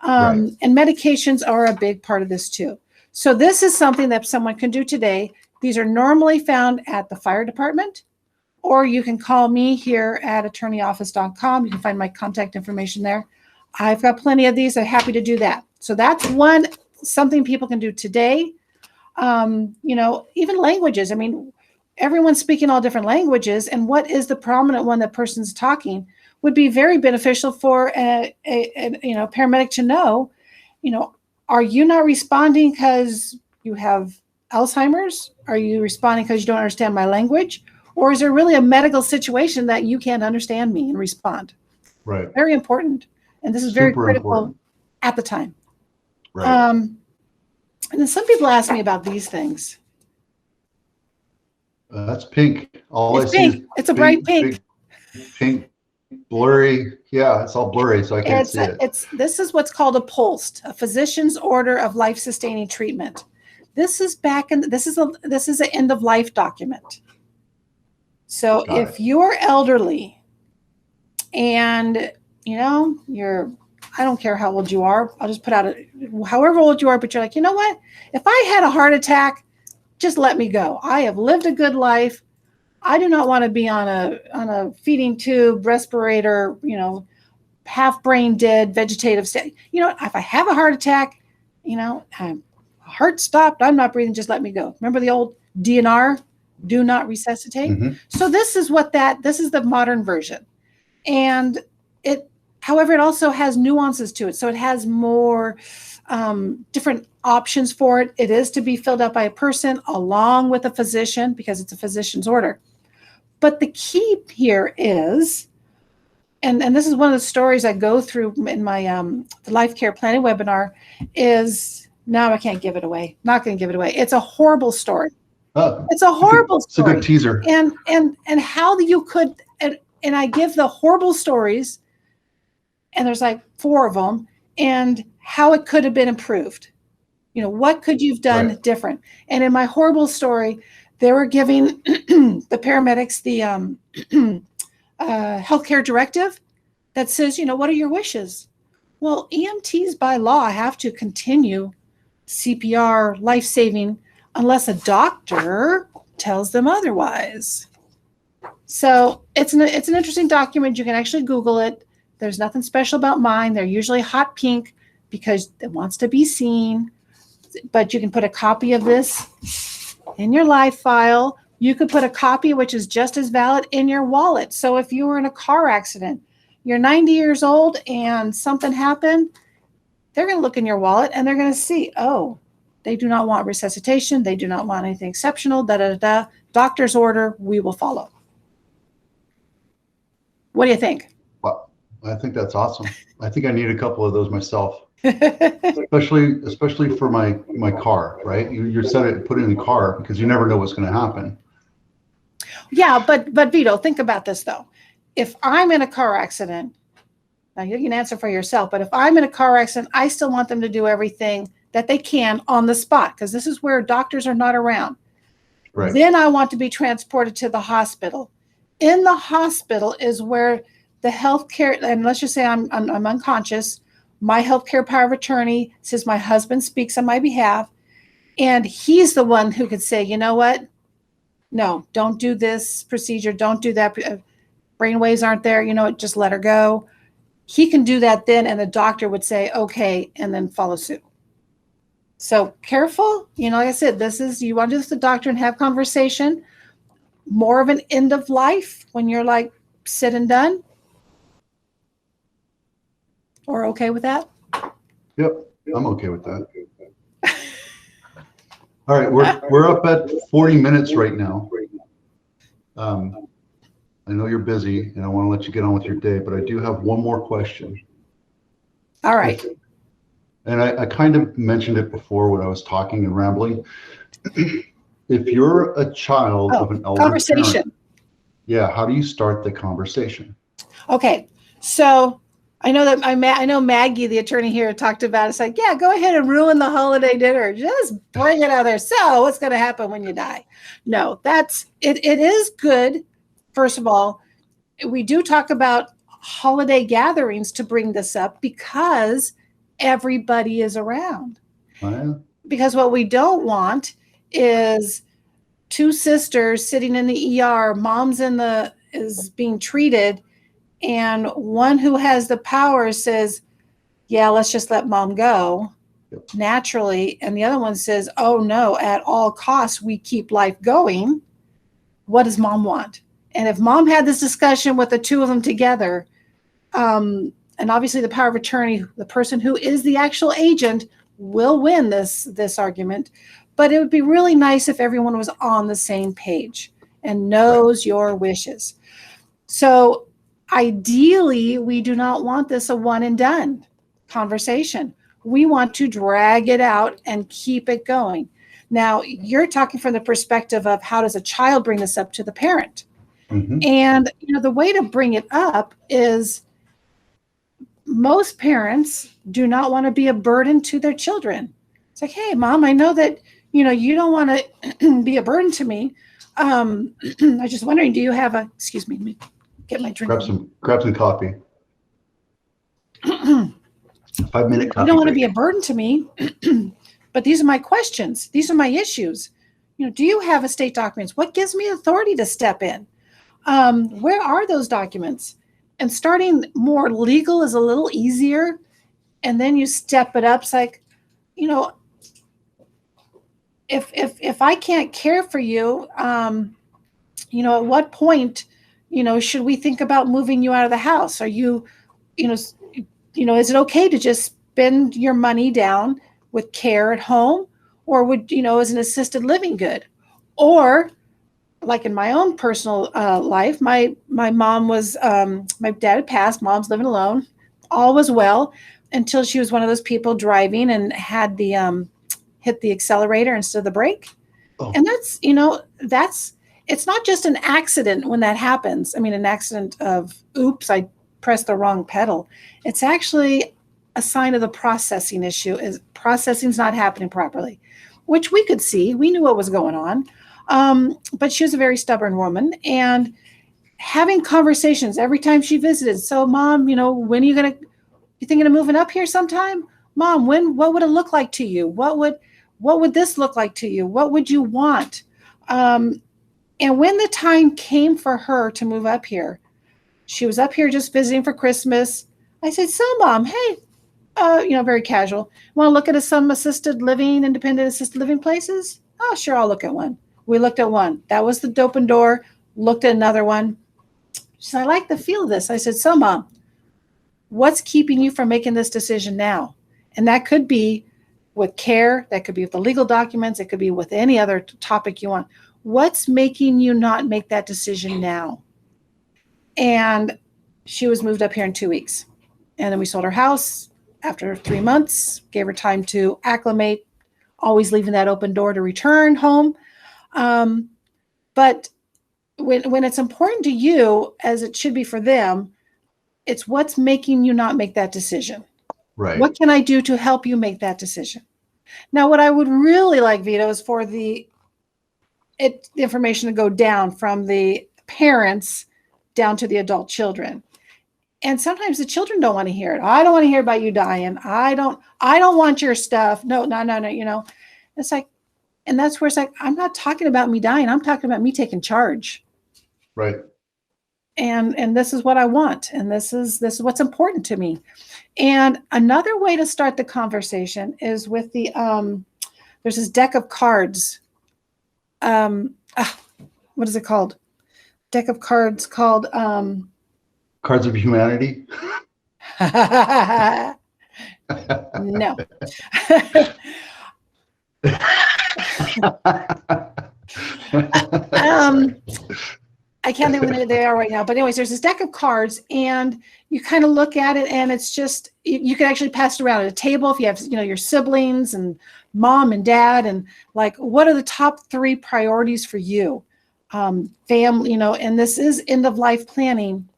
And medications are a big part of this too. So this is something that someone can do today. These are normally found at the fire department, or you can call me here at attorneyoffice.com. You can find my contact information there. I've got plenty of these. I'm happy to do that. So that's something people can do today. Even languages. I mean, everyone's speaking all different languages, and what is the prominent one that person's talking would be very beneficial for a paramedic to know. Are you not responding because you have Alzheimer's? Are you responding because you don't understand my language? Or is there really a medical situation that you can't understand me and respond? Right. Very important. And this is very Super critical important. at the time. Right. And then some people ask me about these things. That's pink. All It's I see is pink. It's a bright pink. big pink, blurry. Yeah, it's all blurry, so I can't see it. This is what's called a POLST, a physician's order of life-sustaining treatment. This is an end of life document. So if you're elderly and I don't care how old you are, I'll just put out however old you are, but you're like, you know what? If I had a heart attack, just let me go. I have lived a good life. I do not want to be on a feeding tube, respirator, half brain dead, vegetative state. If I have a heart attack, I'm heart stopped, I'm not breathing, just let me go. Remember the old DNR, do not resuscitate? Mm-hmm. So this is the modern version. And however, it also has nuances to it. So it has more different options for it. It is to be filled out by a person along with a physician because it's a physician's order. But the key here is, and this is one of the stories I go through in my the life care planning webinar, is, no, I can't give it away. Not going to give it away. It's a horrible story. It's a horrible story. It's a good teaser. And how you could, and I give the horrible stories, and there's like 4 of them, and how it could have been improved. What could you've done different? And in my horrible story, they were giving the paramedics the healthcare directive that says, what are your wishes? Well, EMTs by law have to continue CPR, life-saving, unless a doctor tells them otherwise. So it's an interesting document. You can actually Google it. There's nothing special about mine. They're usually hot pink because it wants to be seen. But you can put a copy of this in your live file. You could put a copy, which is just as valid, in your wallet. So if you were in a car accident, you're 90 years old and something happened, they're going to look in your wallet and they're going to see, oh, they do not want resuscitation. They do not want anything exceptional. Doctor's order, we will follow. What do you think? Well, I think that's awesome. I think I need a couple of those myself. especially for my car, right? You said it, put it in the car because you never know what's going to happen. Yeah, but Vito, think about this though. If I'm in a car accident, now you can answer for yourself, but if I'm in a car accident, I still want them to do everything that they can on the spot because this is where doctors are not around. Right. Then I want to be transported to the hospital. In the hospital is where the healthcare, and let's just say I'm unconscious. My healthcare power of attorney says my husband speaks on my behalf, and he's the one who could say, you know what? No, don't do this procedure. Don't do that. Brainwaves aren't there. Just let her go. He can do that then, and the doctor would say, okay, and then follow suit. So careful. Like I said, you want to do this with the doctor and have conversation. More of an end of life when you're like said and done. Or okay with that? Yep, I'm okay with that. All right, we're up at 40 minutes right now. I know you're busy, and I want to let you get on with your day, but I do have one more question. All right. And I kind of mentioned it before when I was talking and rambling. If you're a child of an elder conversation. Parent, yeah, how do you start the conversation? Okay, so I know that I know Maggie, the attorney here, talked about it. It's like, yeah, go ahead and ruin the holiday dinner. Just bring it out there. So what's going to happen when you die? No, it is good. First of all, we do talk about holiday gatherings to bring this up because everybody is around. Oh, yeah. Because what we don't want is 2 sisters sitting in the ER, mom's is being treated, and one who has the power says, yeah, let's just let mom go naturally. And the other one says, oh no, at all costs, we keep life going. What does mom want? And if mom had this discussion with the 2 of them together, and obviously the power of attorney, the person who is the actual agent will win this argument. but it would be really nice if everyone was on the same page and knows your wishes. So ideally, we do not want this a one and done conversation. We want to drag it out and keep it going. Now, you're talking from the perspective of how does a child bring this up to the parent? Mm-hmm. And the way to bring it up is most parents do not want to be a burden to their children. It's like, hey, Mom, I know that you don't want to be a burden to me. I was just wondering, do you have a? Excuse me, let me get my drink. Grab some coffee. 5-minute coffee. You don't want to be a burden to me, but these are my questions. These are my issues. Do you have estate documents? What gives me authority to step in? Where are those documents? And starting more legal is a little easier. And then you step it up. It's like, if I can't care for you, at what point, should we think about moving you out of the house? Are you, is it okay to just spend your money down with care at home? Or would, is an assisted living good? Or like in my own personal life, my mom was, my dad had passed, mom's living alone, all was well until she was one of those people driving and had the, hit the accelerator instead of the brake. Oh. And that's, it's not just an accident when that happens. I mean, an accident of, oops, I pressed the wrong pedal. It's actually a sign of the processing issue. Is processing's not happening properly, which we could see. We knew what was going on. But she was a very stubborn woman, and having conversations every time she visited. So, Mom, when are you thinking of moving up here sometime? Mom, what would it look like to you? What would this look like to you? What would you want? And when the time came for her to move up here, she was up here just visiting for Christmas. I said, so Mom, hey, very casual. Want to look at some independent assisted living places? Oh, sure. I'll look at one. We looked at one. That was the open door. Looked at another one. She said, I like the feel of this. I said, so Mom, what's keeping you from making this decision now? And that could be with care. That could be with the legal documents. It could be with any other topic you want. What's making you not make that decision now? And she was moved up here in 2 weeks. And then we sold her house after 3 months, gave her time to acclimate, always leaving that open door to return home. But when it's important to you, as it should be for them, it's what's making you not make that decision. Right. What can I do to help you make that decision? Now, what I would really like, Vito, is for the information to go down from the parents down to the adult children. And sometimes the children don't want to hear it. I don't want to hear about you dying. I don't want your stuff. No. It's like, and that's where it's like, I'm not talking about me dying. I'm talking about me taking charge. Right. And this is what I want. And this is what's important to me. And another way to start the conversation is with the, there's this deck of cards. What is it called? Deck of cards called, Cards of Humanity. No. I can't think of what they are right now. But anyways, there's this deck of cards, and you kind of look at it, and it's just, you can actually pass it around at a table if you have, your siblings and mom and dad, and like, what are the top 3 priorities for you? Family, and this is end of life planning.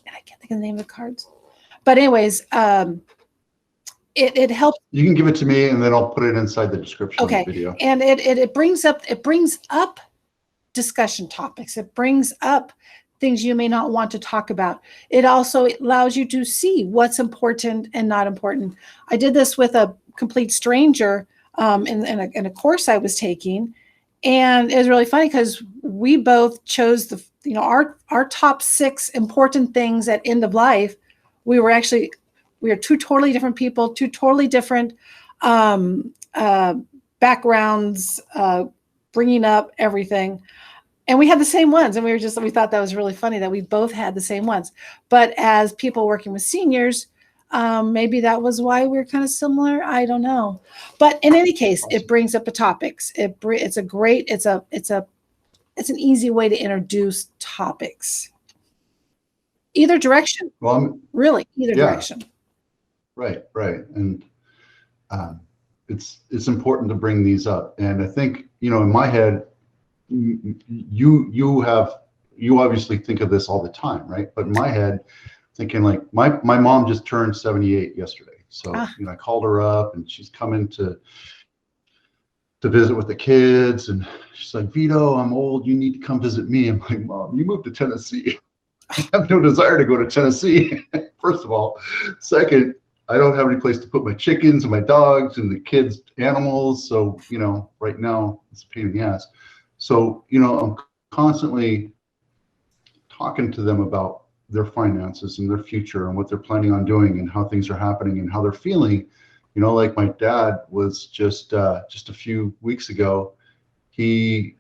And I can't think of the name of the cards. But anyways, it helps. You can give it to me, and then I'll put it inside the description of the video. And it brings up discussion topics. It brings up things you may not want to talk about. It also allows you to see what's important and not important. I did this with a complete stranger in a course I was taking, and it was really funny because we both chose our top 6 important things at end of life. We are 2 totally different people, 2 totally different backgrounds, bringing up everything. And we had the same ones. And we thought that was really funny that we both had the same ones. But as people working with seniors, Maybe that was why we're kind of similar. I don't know. But in any case, it brings up the topics. It's an easy way to introduce topics. Either direction. Well, really, either direction. Right. And it's important to bring these up. And I think, in my head, you obviously think of this all the time, right? But in my head, thinking like my mom just turned 78 yesterday. So, I called her up and she's coming to visit with the kids. And she's like, Vito, I'm old. You need to come visit me. I'm like, Mom, you moved to Tennessee. I have no desire to go to Tennessee, first of all. Second, I don't have any place to put my chickens and my dogs and the kids' animals. So, right now it's a pain in the ass. So, I'm constantly talking to them about their finances and their future and what they're planning on doing and how things are happening and how they're feeling. Like my dad was just a few weeks ago, he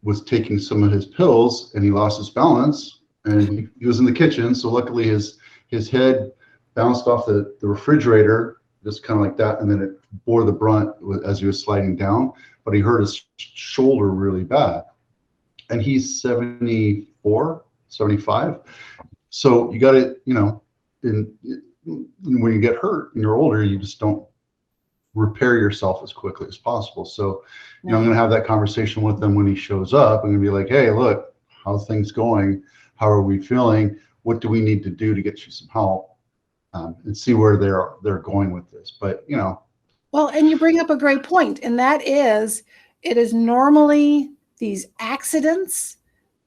was taking some of his pills and he lost his balance and he was in the kitchen. So luckily his head bounced off the refrigerator, just kind of like that. And then it bore the brunt as he was sliding down, but he hurt his shoulder really bad. And he's 74, 75. So you got to, when you get hurt and you're older, you just don't repair yourself as quickly as possible. So, I'm going to have that conversation with them when he shows up. I'm going to be like, hey, look, how's things going? How are we feeling? What do we need to do to get you some help? And see where they're going with this. But, Well, and you bring up a great point, and that is, it is normally these accidents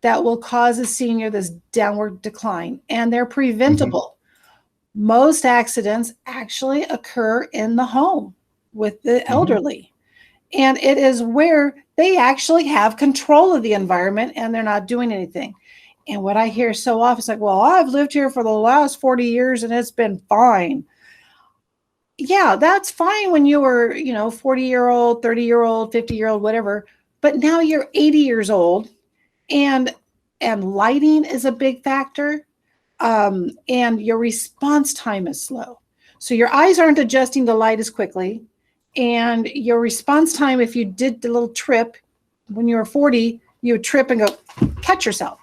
that will cause a senior this downward decline, and they're preventable. Mm-hmm. Most accidents actually occur in the home with the elderly. And it is where they actually have control of the environment and they're not doing anything. And what I hear so often is like, well, I've lived here for the last 40 years and it's been fine. Yeah, that's fine when you were, 40-year-old, 30-year-old, 50-year-old, whatever. But now you're 80 years old and lighting is a big factor. And your response time is slow. So your eyes aren't adjusting to light as quickly. And your response time, if you did the little trip when you were 40, you would trip and go catch yourself.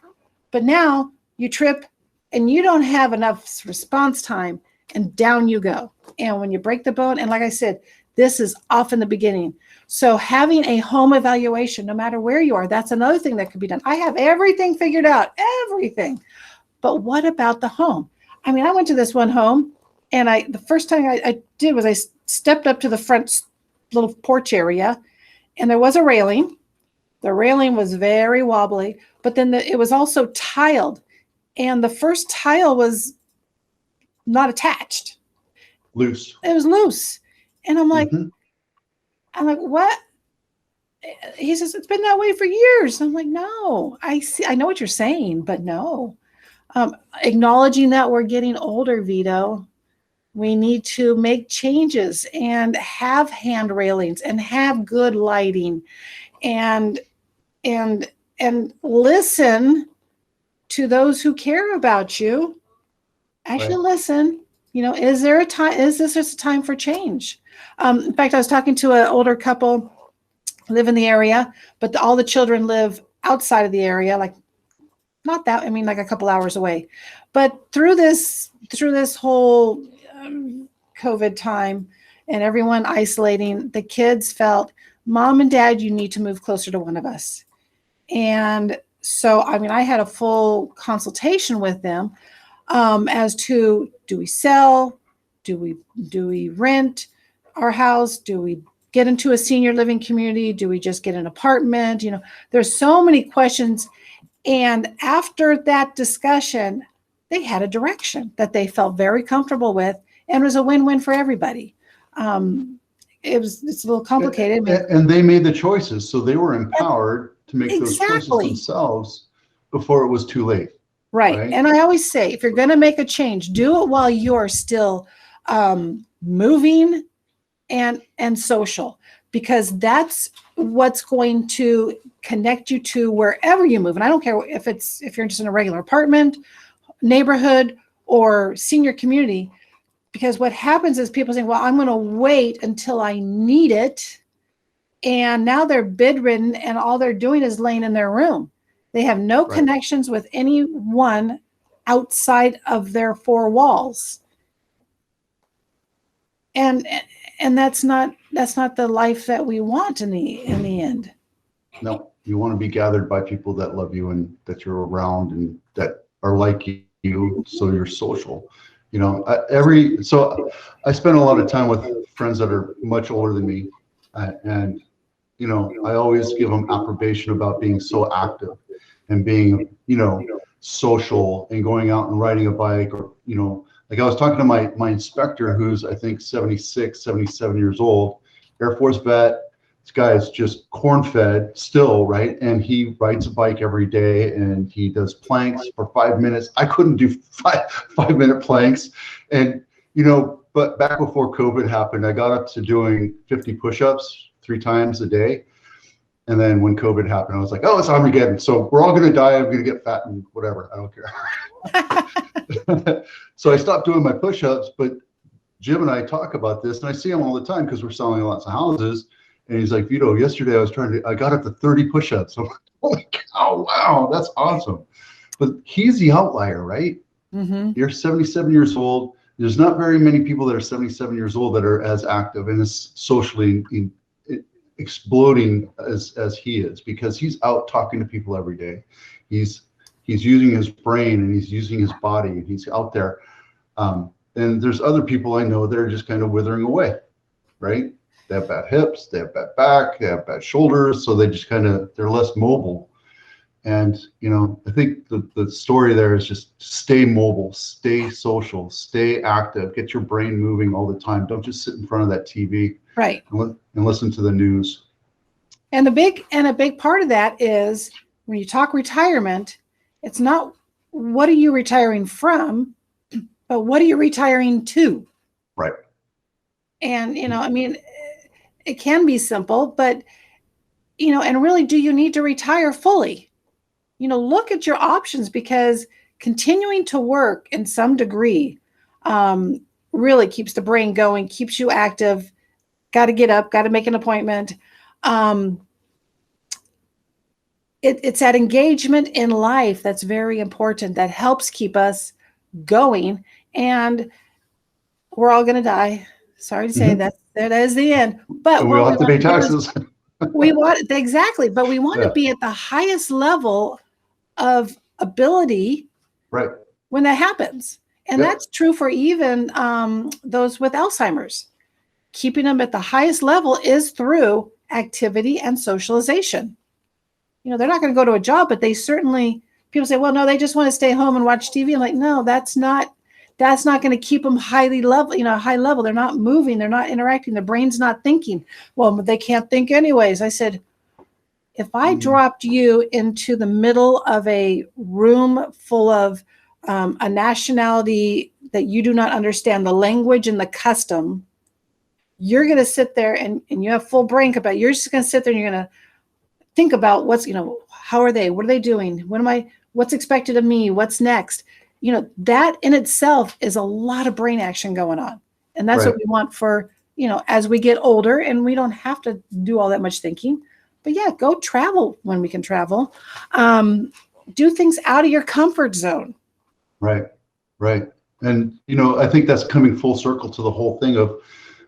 But now you trip and you don't have enough response time and down you go. And when you break the bone, and like I said, this is often the beginning. So having a home evaluation, no matter where you are, that's another thing that could be done. I have everything figured out, everything. But what about the home? I mean, I went to this one home and the first thing I did was I stepped up to the front little porch area and there was a railing. The railing was very wobbly, but then it was also tiled. And the first tile was not attached. Loose. It was loose. And I'm like, what? He says, it's been that way for years. I'm like, no, I know what you're saying, but no. Acknowledging that we're getting older, Vito, we need to make changes and have hand railings and have good lighting and listen to those who care about you. Actually listen, is this a time for change? In fact, I was talking to an older couple, live in the area, but all the children live outside of the area, like not that, like a couple hours away. But through this whole COVID time and everyone isolating, the kids felt, Mom and Dad, you need to move closer to one of us. And so, I had a full consultation with them as to, do we sell? Do we rent our house? Do we get into a senior living community? Do we just get an apartment? There's so many questions. And after that discussion, they had a direction that they felt very comfortable with, and it was a win-win for everybody. It's a little complicated. And they made the choices, so they were empowered to make those choices themselves before it was too late. Right. And I always say, if you're going to make a change, do it while you're still moving and social, because that's what's going to connect you to wherever you move. And I don't care if you're just in a regular apartment, neighborhood, or senior community, because what happens is people saying, well, I'm going to wait until I need it. And now they're bedridden and all they're doing is laying in their room. They have no connections with anyone outside of their four walls. And that's not the life that we want in the end. No, you want to be gathered by people that love you and that you're around and that are like you, so you're social. You know, so I spend a lot of time with friends that are much older than me, and you know, I always give them approbation about being so active and being, you know, social and going out and riding a bike, or, you know, like I was talking to my inspector, who's I think 76, 77 years old, Air Force vet. This guy is just corn-fed still, right? And he rides a bike every day and he does planks for 5 minutes. I couldn't do five-minute planks. And, you know, but back before COVID happened, I got up to doing 50 push-ups 3 times a day. And then when COVID happened, I was like, oh, it's Armageddon. So we're all going to die. I'm going to get fat and whatever. I don't care. So I stopped doing my push-ups, but Jim and I talk about this, and I see him all the time because we're selling lots of houses. And he's like, Vito, yesterday I got up to 30 push-ups. I'm like, holy cow, wow, that's awesome. But he's the outlier, right? Mm-hmm. You're 77 years old. There's not very many people that are 77 years old that are as active and as socially exploding as he is, because he's out talking to people every day. He's using his brain and he's using his body and he's out there. And there's other people I know that are just kind of withering away, right? They have bad hips, they have bad back, they have bad shoulders, so they just they're less mobile. And you know, I think the story there is just stay mobile, stay social, stay active, get your brain moving all the time. Don't just sit in front of that TV, right, and listen to the news. And a big part of that is when you talk retirement, it's not what are you retiring from, but what are you retiring to? Right. And you know, I mean, it can be simple, but you know, and really, do you need to retire fully? You know, look at your options, because continuing to work in some degree really keeps the brain going, keeps you active. Got to get up, got to make an appointment. It's that engagement in life that's very important, that helps keep us going. And we're all going to die. Sorry to say that is the end. But we all have to pay taxes. We want exactly, but we want to be at the highest level of ability, right, when that happens. And that's true for even those with Alzheimer's. Keeping them at the highest level is through activity and socialization. You know, they're not going to go to a job, but they certainly, people say, well, no, they just want to stay home and watch TV. I'm like, no, that's not going to keep them high level. They're not moving. They're not interacting. Their brain's not thinking. Well, they can't think anyways. I said, if I dropped you into the middle of a room full of a nationality that you do not understand the language and the custom, you're going to sit there and you have full brain capacity. You're just going to sit there and you're going to think about what's, you know, how are they? What are they doing? What's expected of me? What's next? You know, that in itself is a lot of brain action going on. And that's what we want for, you know, as we get older, and we don't have to do all that much thinking. But yeah, go travel when we can travel. Do things out of your comfort zone. Right. And, you know, I think that's coming full circle to the whole thing of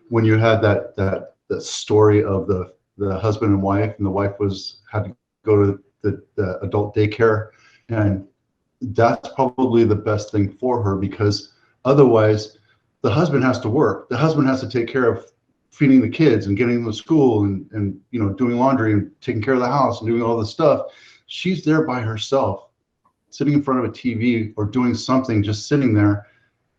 when you had that story of the husband and wife, and the wife had to go to the adult daycare. And that's probably the best thing for her, because otherwise the husband has to work. The husband has to take care of feeding the kids and getting them to school and you know, doing laundry and taking care of the house and doing all this stuff. She's there by herself, sitting in front of a TV or doing something, just sitting there,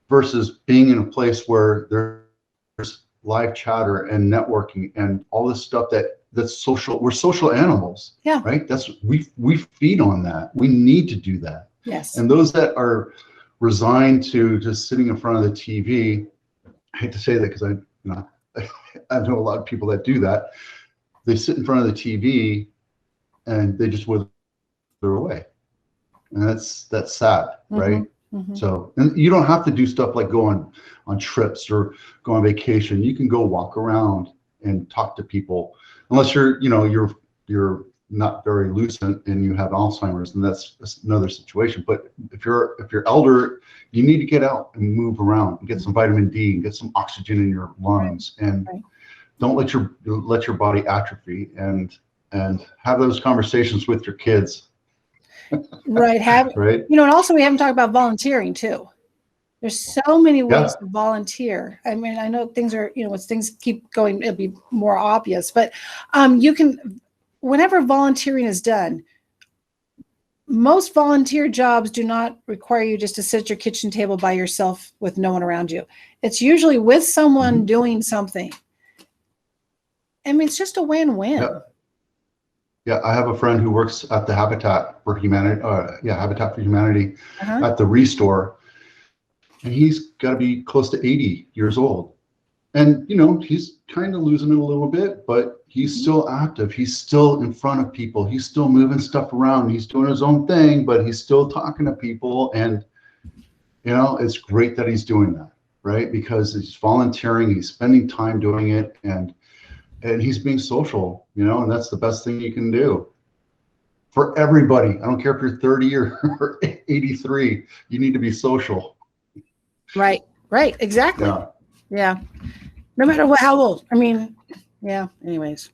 versus being in a place where there's live chatter and networking and all this stuff that's social. We're social animals, right? We feed on that. We need to do that. Yes. And those that are resigned to just sitting in front of the TV, I hate to say that because I know a lot of people that do that. They sit in front of the TV and they just wither away, and that's sad, right? So, and you don't have to do stuff like go on trips or go on vacation. You can go walk around and talk to people, unless you're, you know, you're not very lucid and you have Alzheimer's, and that's another situation. But if you're elder, you need to get out and move around and get some vitamin D and get some oxygen in your lungs, and don't let your body atrophy, and have those conversations with your kids. Right. Right. You know, and also we haven't talked about volunteering too. There's so many ways to volunteer. I mean, I know things are, you know, as things keep going, it'll be more obvious, but you can, whenever volunteering is done, most volunteer jobs do not require you just to sit at your kitchen table by yourself with no one around you. It's usually with someone doing something. I mean, it's just a win-win. Yeah, I have a friend who works at the Habitat for Humanity, Habitat for Humanity at the Restore, and he's got to be close to 80 years old. And, you know, he's kind of losing it a little bit, but he's still active. He's still in front of people. He's still moving stuff around. He's doing his own thing, but he's still talking to people. And, you know, it's great that he's doing that, right? Because he's volunteering, he's spending time doing it, and he's being social, you know, and that's the best thing you can do for everybody. I don't care if you're 30 or 83, you need to be social. Right, exactly. Yeah. No matter how old. I mean, yeah, anyways.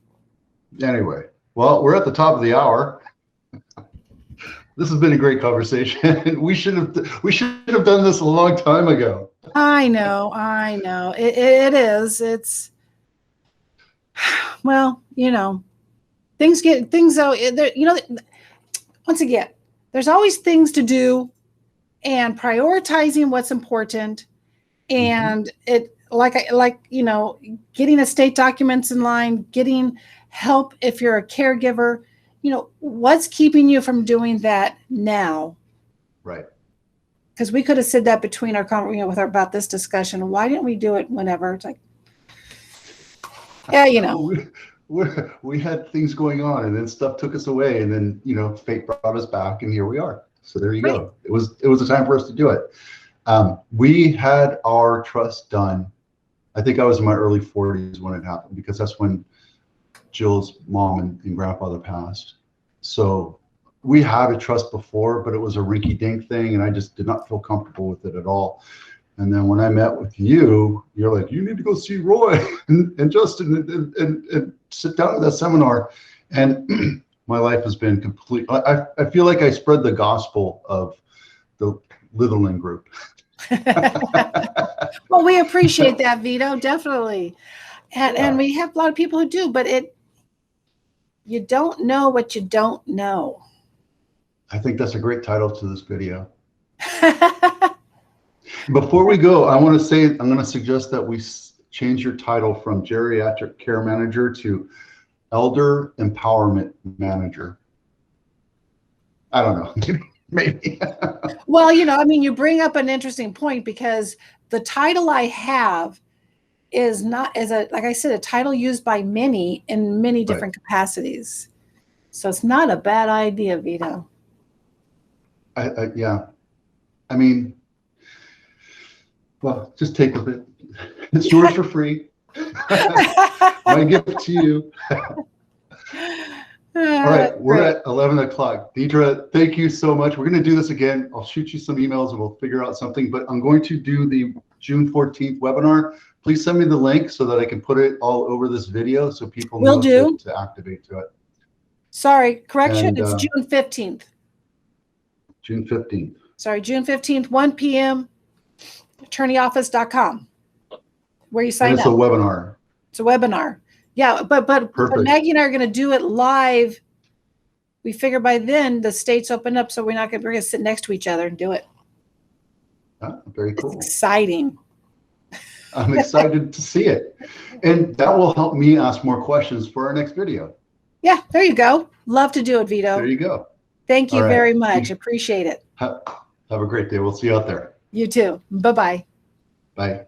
Anyway, well, we're at the top of the hour. This has been a great conversation. We should have done this a long time ago. I know. It is. It's, well, you know, things though, you know, once again, there's always things to do, and prioritizing what's important, and it, like, you know, getting estate documents in line, getting help if you're a caregiver, you know, what's keeping you from doing that now? Right. Because we could have said that between our, you know, about this discussion. Why didn't we do it whenever? It's like, yeah, you know, we had things going on, and then stuff took us away, and then, you know, fate brought us back, and here we are. So there you go. It was a time for us to do it. We had our trust done. I think I was in my early 40s when it happened, because that's when Jill's mom and grandfather passed. So we had a trust before, but it was a rinky-dink thing, and I just did not feel comfortable with it at all. And then when I met with you, you're like, you need to go see Roy and Justin and sit down at that seminar. And my life has been complete. I feel like I spread the gospel of the Litherland group. Well, we appreciate that, Vito, definitely. And we have a lot of people who do, but you don't know what you don't know. I think that's a great title to this video. Before we go, I'm going to suggest that we change your title from Geriatric Care Manager to Elder Empowerment Manager. I don't know. Maybe. Well, you know, I mean, you bring up an interesting point, because the title I have is not, like I said, a title used by many in many different capacities. So it's not a bad idea, Vito. Yeah. I mean, well, just take with it. It's yours for free. My gift to you. All right, we're at 11 o'clock. Dedra, thank you so much. We're going to do this again. I'll shoot you some emails and we'll figure out something, but I'm going to do the June 14th webinar. Please send me the link so that I can put it all over this video so people know to activate to it. Sorry, correction, it's June 15th. June 15th. Sorry, June 15th, 1 p.m. attorneyoffice.com, where you sign up. It's a webinar. It's a webinar. Yeah, but Maggie and I are going to do it live. We figure by then the states open up, so we're going to sit next to each other and do it. Very cool. It's exciting. I'm excited to see it. And that will help me ask more questions for our next video. Yeah, there you go. Love to do it, Vito. There you go. Thank you very much. Appreciate it. Have a great day. We'll see you out there. You too. Bye-bye. Bye.